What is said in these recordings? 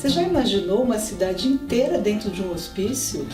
Você já imaginou uma cidade inteira dentro de um hospício?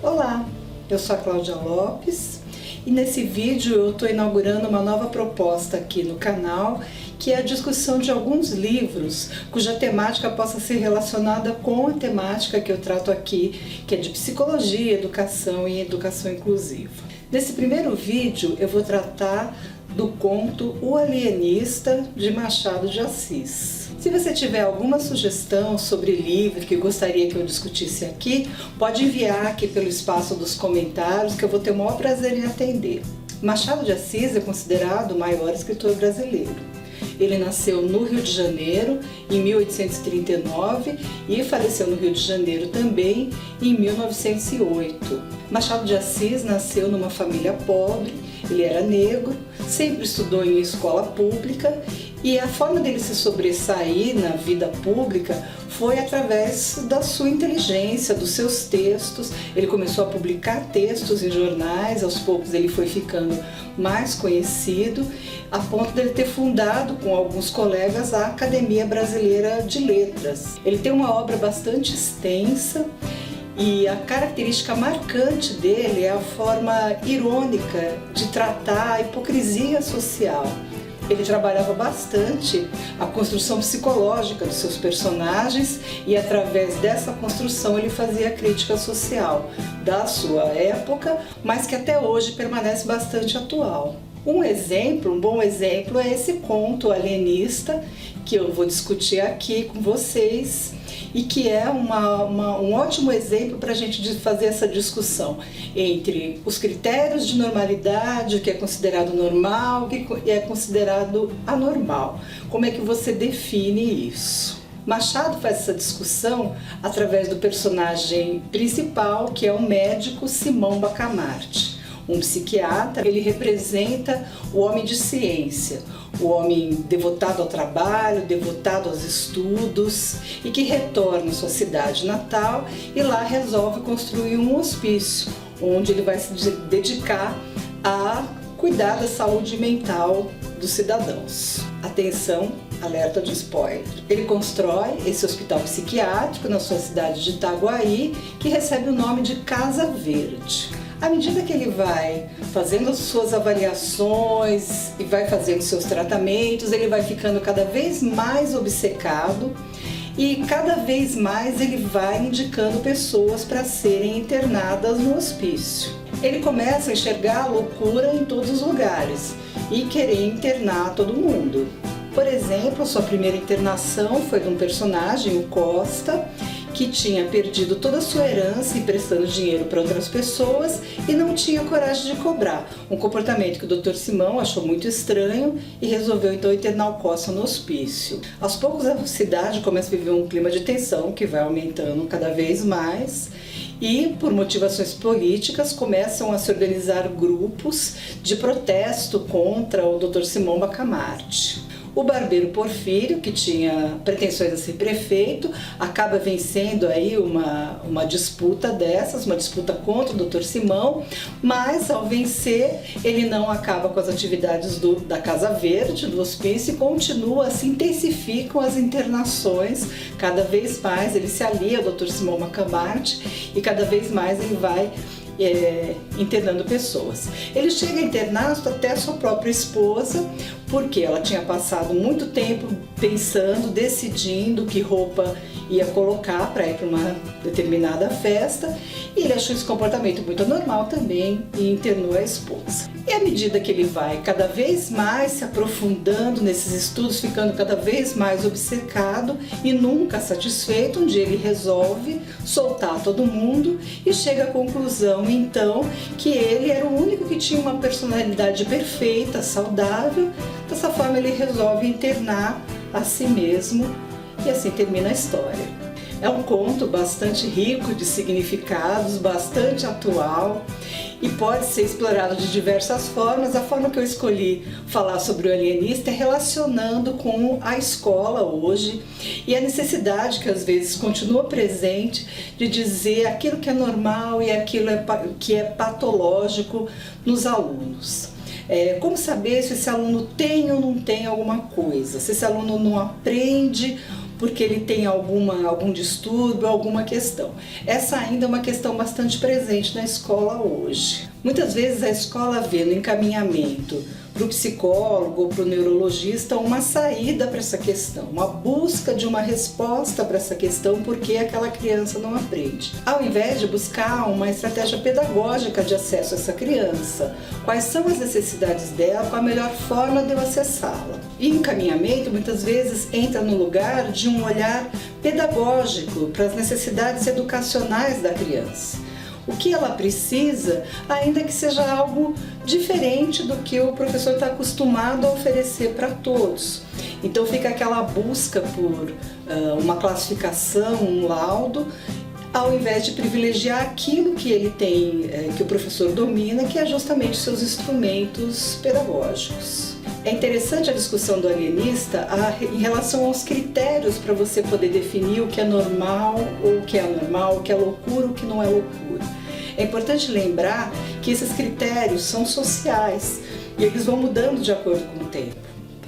Olá, eu sou a Cláudia Lopes e nesse vídeo eu estou inaugurando uma nova proposta aqui no canal, que é a discussão de alguns livros cuja temática possa ser relacionada com a temática que eu trato aqui, que é de psicologia, educação e educação inclusiva. Nesse primeiro vídeo eu vou tratar do conto O Alienista, de Machado de Assis. Se você tiver alguma sugestão sobre livro que gostaria que eu discutisse aqui, pode enviar aqui pelo espaço dos comentários, que eu vou ter o maior prazer em atender. Machado de Assis é considerado o maior escritor brasileiro. Ele nasceu no Rio de Janeiro em 1839 e faleceu no Rio de Janeiro também em 1908. Machado de Assis nasceu numa família pobre, ele era negro, sempre estudou em escola pública e a forma dele se sobressair na vida pública foi através da sua inteligência, dos seus textos. Ele começou a publicar textos em jornais, aos poucos ele foi ficando mais conhecido, a ponto dele ter fundado com alguns colegas a Academia Brasileira de Letras. Ele tem uma obra bastante extensa e a característica marcante dele é a forma irônica de tratar a hipocrisia social. Ele trabalhava bastante a construção psicológica dos seus personagens e através dessa construção ele fazia crítica social da sua época, mas que até hoje permanece bastante atual. Um bom exemplo é esse conto Alienista, que eu vou discutir aqui com vocês e que é um ótimo exemplo para a gente fazer essa discussão entre os critérios de normalidade, o que é considerado normal, o que é considerado anormal. Como é que você define isso? Machado faz essa discussão através do personagem principal, que é o médico Simão Bacamarte. Um psiquiatra, ele representa o homem de ciência, o homem devotado ao trabalho, devotado aos estudos e que retorna à sua cidade natal e lá resolve construir um hospício, onde ele vai se dedicar a cuidar da saúde mental dos cidadãos. Atenção, alerta de spoiler. Ele constrói esse hospital psiquiátrico na sua cidade de Itaguaí, que recebe o nome de Casa Verde. À medida que ele vai fazendo as suas avaliações e vai fazendo seus tratamentos, ele vai ficando cada vez mais obcecado e cada vez mais ele vai indicando pessoas para serem internadas no hospício. Ele começa a enxergar a loucura em todos os lugares e querer internar todo mundo. Por exemplo, sua primeira internação foi de um personagem, o Costa, que tinha perdido toda a sua herança emprestando dinheiro para outras pessoas e não tinha coragem de cobrar. Um comportamento que o Dr. Simão achou muito estranho e resolveu então internar o Costa no hospício. Aos poucos a cidade começa a viver um clima de tensão que vai aumentando cada vez mais e, por motivações políticas, começam a se organizar grupos de protesto contra o Dr. Simão Bacamarte. O barbeiro Porfírio, que tinha pretensões a ser prefeito, acaba vencendo aí uma disputa dessas, uma disputa contra o Dr. Simão, mas ao vencer ele não acaba com as atividades da Casa Verde, do hospício, e continua, se intensificam as internações, cada vez mais ele se alia ao Dr. Simão Bacamarte e cada vez mais ele vai internando pessoas. Ele chega a internar até a sua própria esposa, porque ela tinha passado muito tempo pensando, decidindo que roupa ia colocar para ir para uma determinada festa, e ele achou esse comportamento muito anormal também e internou a esposa. E à medida que ele vai cada vez mais se aprofundando nesses estudos, ficando cada vez mais obcecado e nunca satisfeito, um dia ele resolve soltar todo mundo e chega à conclusão então que ele era o único que tinha uma personalidade perfeita, saudável. Dessa forma ele resolve internar a si mesmo e assim termina a história. É um conto bastante rico de significados, bastante atual e pode ser explorado de diversas formas. A forma que eu escolhi falar sobre o alienista é relacionando com a escola hoje e a necessidade que às vezes continua presente de dizer aquilo que é normal e aquilo que é patológico nos alunos. Como saber se esse aluno tem ou não tem alguma coisa, se esse aluno não aprende porque ele tem algum distúrbio, alguma questão. Essa ainda é uma questão bastante presente na escola hoje. Muitas vezes a escola vê no encaminhamento para o psicólogo ou para o neurologista uma saída para essa questão, uma busca de uma resposta para essa questão, porque aquela criança não aprende. Ao invés de buscar uma estratégia pedagógica de acesso a essa criança, quais são as necessidades dela, qual a melhor forma de eu acessá-la. E encaminhamento muitas vezes entra no lugar de um olhar pedagógico para as necessidades educacionais da criança. O que ela precisa, ainda que seja algo diferente do que o professor está acostumado a oferecer para todos. Então fica aquela busca por uma classificação, um laudo, ao invés de privilegiar aquilo que ele tem, que o professor domina, que é justamente seus instrumentos pedagógicos. É interessante a discussão do alienista em relação aos critérios para você poder definir o que é normal ou o que é anormal, o que é loucura ou o que não é loucura. É importante lembrar que esses critérios são sociais e eles vão mudando de acordo com o tempo.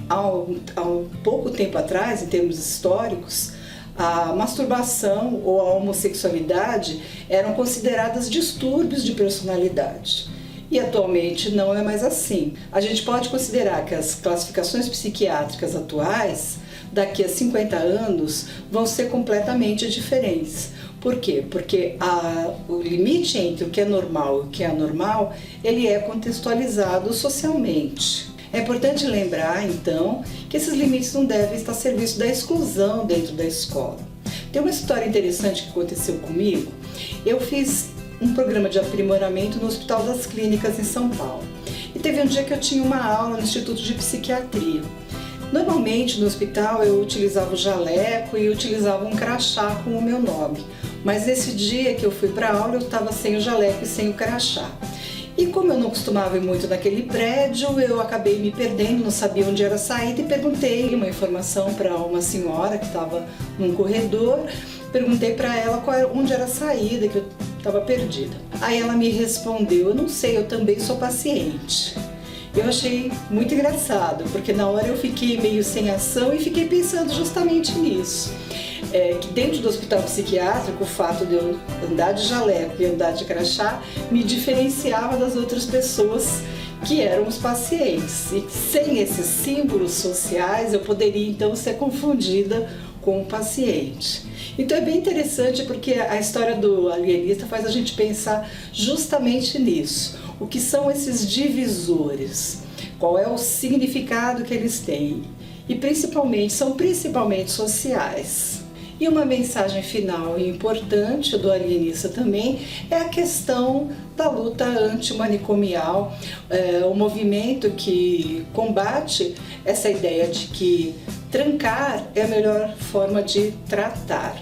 Há pouco tempo atrás, em termos históricos, a masturbação ou a homossexualidade eram consideradas distúrbios de personalidade. E atualmente não é mais assim. A gente pode considerar que as classificações psiquiátricas atuais, daqui a 50 anos, vão ser completamente diferentes. Por quê? Porque o limite entre o que é normal e o que é anormal, ele é contextualizado socialmente. É importante lembrar, então, que esses limites não devem estar a serviço da exclusão dentro da escola. Tem uma história interessante que aconteceu comigo. Eu fiz um programa de aprimoramento no Hospital das Clínicas em São Paulo. E teve um dia que eu tinha uma aula no Instituto de Psiquiatria. Normalmente no hospital eu utilizava o jaleco e utilizava um crachá com o meu nome. Mas nesse dia que eu fui para a aula eu estava sem o jaleco e sem o crachá. E como eu não costumava ir muito naquele prédio, eu acabei me perdendo, não sabia onde era a saída e perguntei uma informação para uma senhora que estava num corredor. Perguntei para ela onde era a saída, que eu estava perdida. Aí ela me respondeu: eu não sei, eu também sou paciente. Eu achei muito engraçado, porque na hora eu fiquei meio sem ação e fiquei pensando justamente nisso. Que dentro do hospital psiquiátrico, o fato de eu andar de jaleco e andar de crachá me diferenciava das outras pessoas que eram os pacientes. E sem esses símbolos sociais eu poderia então ser confundida com o paciente. Então é bem interessante porque a história do alienista faz a gente pensar justamente nisso. O que são esses divisores? Qual é o significado que eles têm? E são principalmente sociais. E uma mensagem final e importante do alienista também é a questão da luta antimanicomial, o movimento que combate essa ideia de que trancar é a melhor forma de tratar.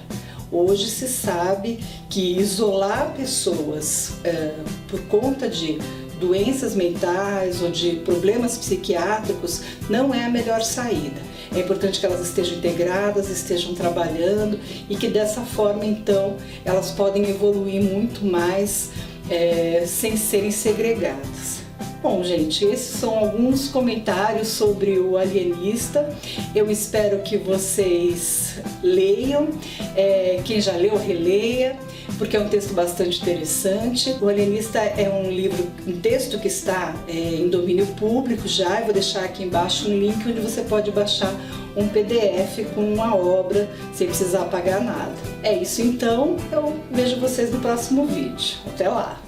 Hoje se sabe que isolar pessoas por conta de doenças mentais ou de problemas psiquiátricos não é a melhor saída. É importante que elas estejam integradas, estejam trabalhando e que dessa forma então elas podem evoluir muito mais sem serem segregadas. Bom, gente, esses são alguns comentários sobre o alienista. Eu espero que vocês leiam, quem já leu, releia, porque é um texto bastante interessante. O Alienista é um texto que está em domínio público já. Eu vou deixar aqui embaixo um link onde você pode baixar um PDF com uma obra sem precisar pagar nada. É isso então, eu vejo vocês no próximo vídeo. Até lá!